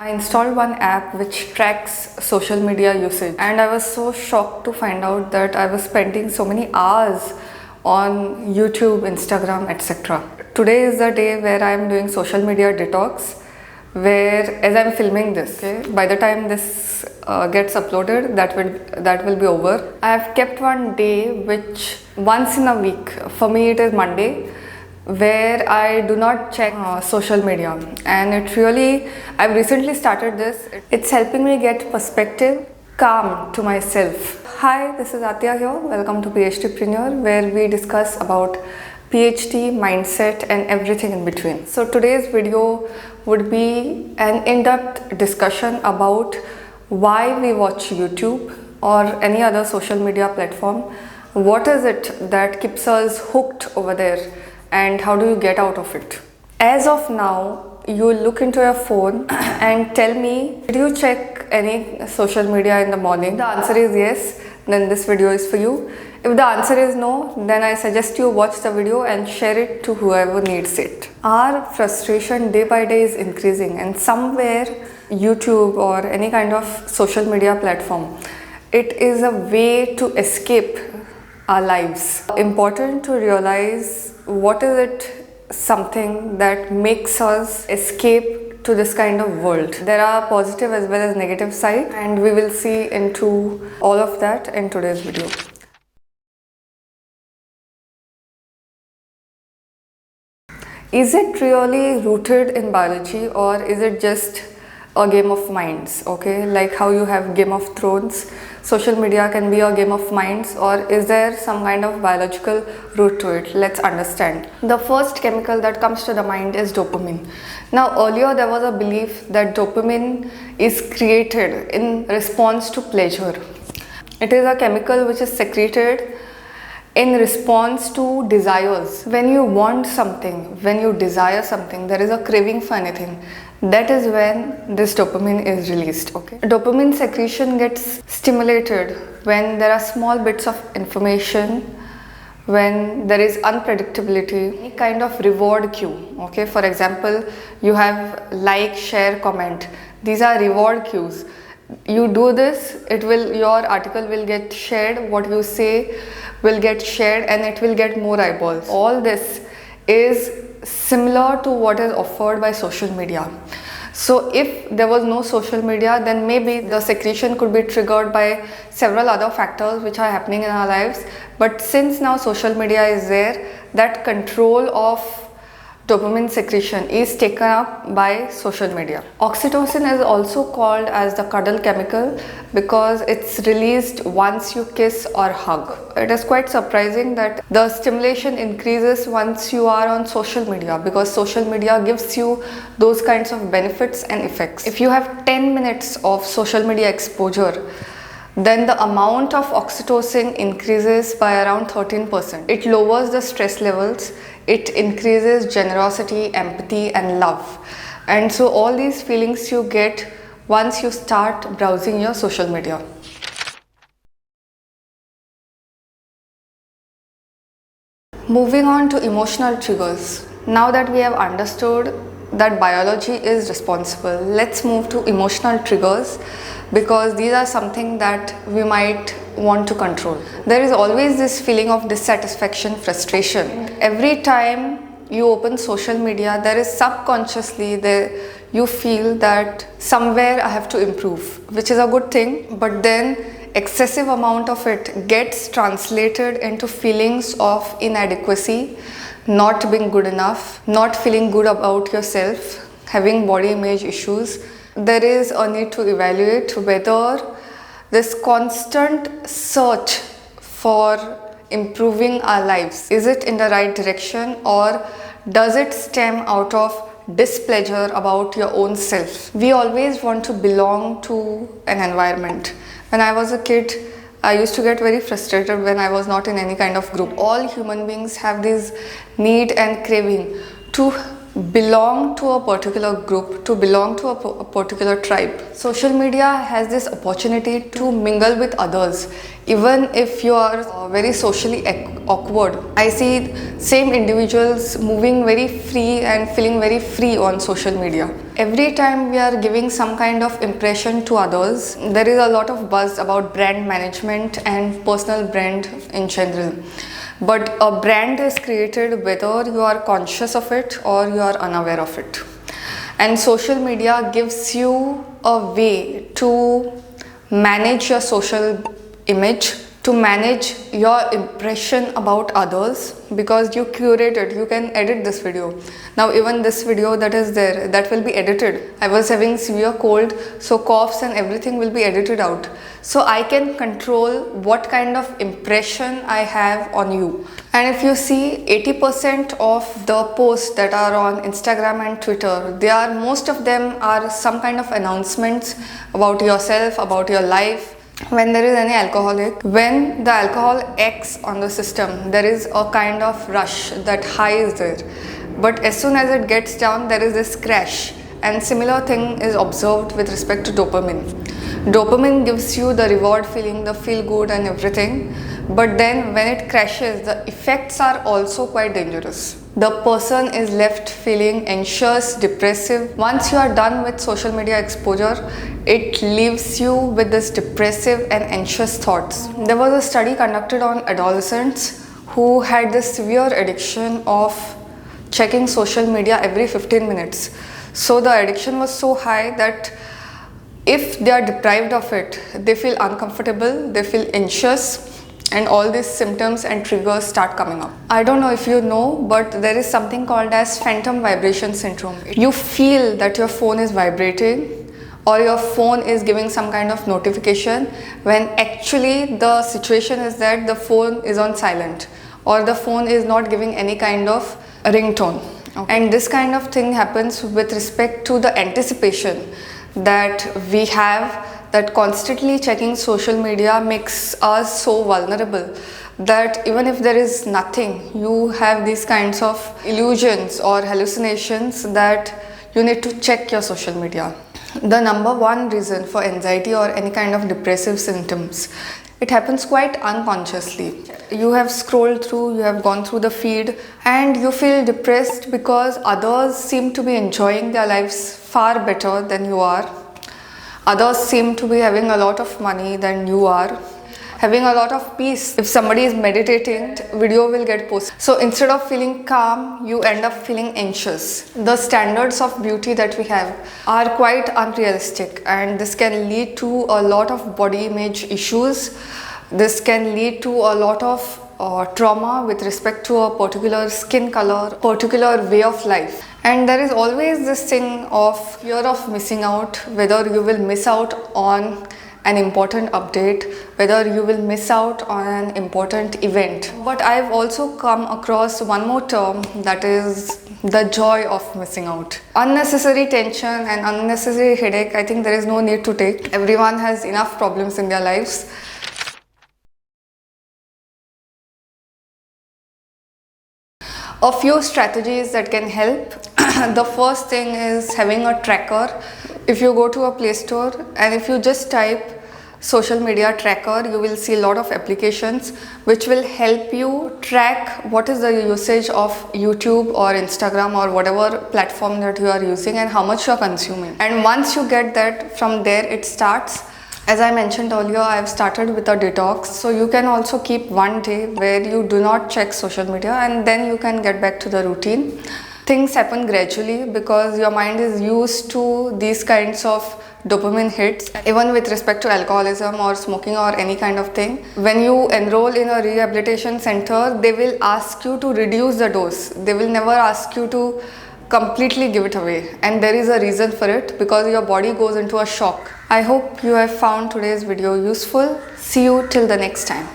I installed one app which tracks social media usage, and I was so shocked to find out that I was spending so many hours on YouTube, Instagram, etc. Today is the day where I am doing social media detox, where as I'm filming this, okay, by the time this gets uploaded, that will be over. I have kept one day which once in a week, for me it is Monday, where I do not check social media, and I've recently started this. It's helping me get perspective, calm to myself. Hi, this is Aatiya here. Welcome to PhDpreneur, where we discuss about PhD, mindset and everything in between. So today's video would be an in-depth discussion about why we watch YouTube or any other social media platform. What is it that keeps us hooked over there, and how do you get out of it? As of now, you look into your phone and tell me, did you check any social media in the morning? The answer is yes, then this video is for you. If the answer is no, then I suggest you watch the video and share it to whoever needs it. Our frustration day by day is increasing, and somewhere YouTube or any kind of social media platform, it is a way to escape our lives. Important to realize what is it something that makes us escape to this kind of world. There are positive as well as negative side, and we will see into all of that in today's video. Is it really rooted in biology, or is it just a game of minds? Okay, like how you have Game of Thrones, social media can be a game of minds, or is there some kind of biological root to it? Let's understand. The first chemical that comes to the mind is dopamine. Now earlier there was a belief that dopamine is created in response to pleasure. It is a chemical which is secreted in response to desires. When you want something, when you desire something, there is a craving for anything, that is when this dopamine is released. Okay, dopamine secretion gets stimulated when there are small bits of information, when there is unpredictability, any kind of reward cue. Okay, for example, you have like, share, comment. These are reward cues. You do this, your article will get shared, what you say will get shared, and it will get more eyeballs. All this is similar to what is offered by social media. So if there was no social media, then maybe the secretion could be triggered by several other factors which are happening in our lives. But since now social media is there, that control of dopamine secretion is taken up by social media. Oxytocin is also called as the cuddle chemical because it's released once you kiss or hug. It is quite surprising that the stimulation increases once you are on social media, because social media gives you those kinds of benefits and effects. If you have 10 minutes of social media exposure, then the amount of oxytocin increases by around 13%. It lowers the stress levels, it increases generosity, empathy and love. And so all these feelings you get once you start browsing your social media. Moving on to emotional triggers. Now that we have understood that biology is responsible, let's move to emotional triggers, because these are something that we might want to control. There is always this feeling of dissatisfaction, frustration. Every time you open social media, there is subconsciously you feel that somewhere I have to improve, which is a good thing, but then excessive amount of it gets translated into feelings of inadequacy, not being good enough, not feeling good about yourself, having body image issues. There is a need to evaluate whether this constant search for improving our lives, is it in the right direction, or does it stem out of displeasure about your own self? We always want to belong to an environment. When I was a kid, I used to get very frustrated when I was not in any kind of group. All human beings have this need and craving to belong to a particular group, to belong to a particular tribe. Social media has this opportunity to mingle with others, even if you are very socially awkward. I see same individuals moving very free and feeling very free on social media. Every time we are giving some kind of impression to others, there is a lot of buzz about brand management and personal brand in general. But a brand is created whether you are conscious of it or you are unaware of it. And social media gives you a way to manage your social image, to manage your impression about others, because you curate it. You can edit this video. Now even this video that is there, that will be edited. I was having severe cold, so coughs and everything will be edited out. So I can control what kind of impression I have on you. And if you see, 80% of the posts that are on Instagram and Twitter, most of them are some kind of announcements about yourself, about your life. When there is any alcoholic, when the alcohol acts on the system, there is a kind of rush, that high is there. But as soon as it gets down, there is this crash. And similar thing is observed with respect to dopamine. Dopamine gives you the reward feeling, the feel good and everything. But then when it crashes, the effects are also quite dangerous. The person is left feeling anxious, depressive. Once you are done with social media exposure, it leaves you with this depressive and anxious thoughts. There was a study conducted on adolescents who had this severe addiction of checking social media every 15 minutes. So the addiction was so high that if they are deprived of it, they feel uncomfortable, they feel anxious, and all these symptoms and triggers start coming up. I don't know if you know, but there is something called as phantom vibration syndrome. You feel that your phone is vibrating or your phone is giving some kind of notification, when actually the situation is that the phone is on silent or the phone is not giving any kind of ringtone. Okay. And this kind of thing happens with respect to the anticipation that we have, that constantly checking social media makes us so vulnerable that even if there is nothing, you have these kinds of illusions or hallucinations that you need to check your social media. The number one reason for anxiety or any kind of depressive symptoms, it happens quite unconsciously. You have scrolled through, you have gone through the feed and you feel depressed because others seem to be enjoying their lives far better than you are. Others seem to be having a lot of money than you are, having a lot of peace. If somebody is meditating, video will get posted. So instead of feeling calm, you end up feeling anxious. The standards of beauty that we have are quite unrealistic, and this can lead to a lot of body image issues. This can lead to a lot of trauma with respect to a particular skin color, particular way of life. And there is always this thing of fear of missing out, whether you will miss out on an important update, whether you will miss out on an important event. But I've also come across one more term, that is the joy of missing out. Unnecessary tension and unnecessary headache, I think there is no need to take. Everyone has enough problems in their lives. A few strategies that can help. The first thing is having a tracker. If you go to a Play Store and if you just type social media tracker, you will see a lot of applications which will help you track what is the usage of YouTube or Instagram or whatever platform that you are using and how much you are consuming. And once you get that, from there it starts. As I mentioned earlier, I have started with a detox, so you can also keep one day where you do not check social media and then you can get back to the routine. Things happen gradually because your mind is used to these kinds of dopamine hits. Even with respect to alcoholism or smoking or any kind of thing, when you enroll in a rehabilitation center, they will ask you to reduce the dose. They will never ask you to completely give it away, and there is a reason for it, because your body goes into a shock. I hope you have found today's video useful. See you till the next time.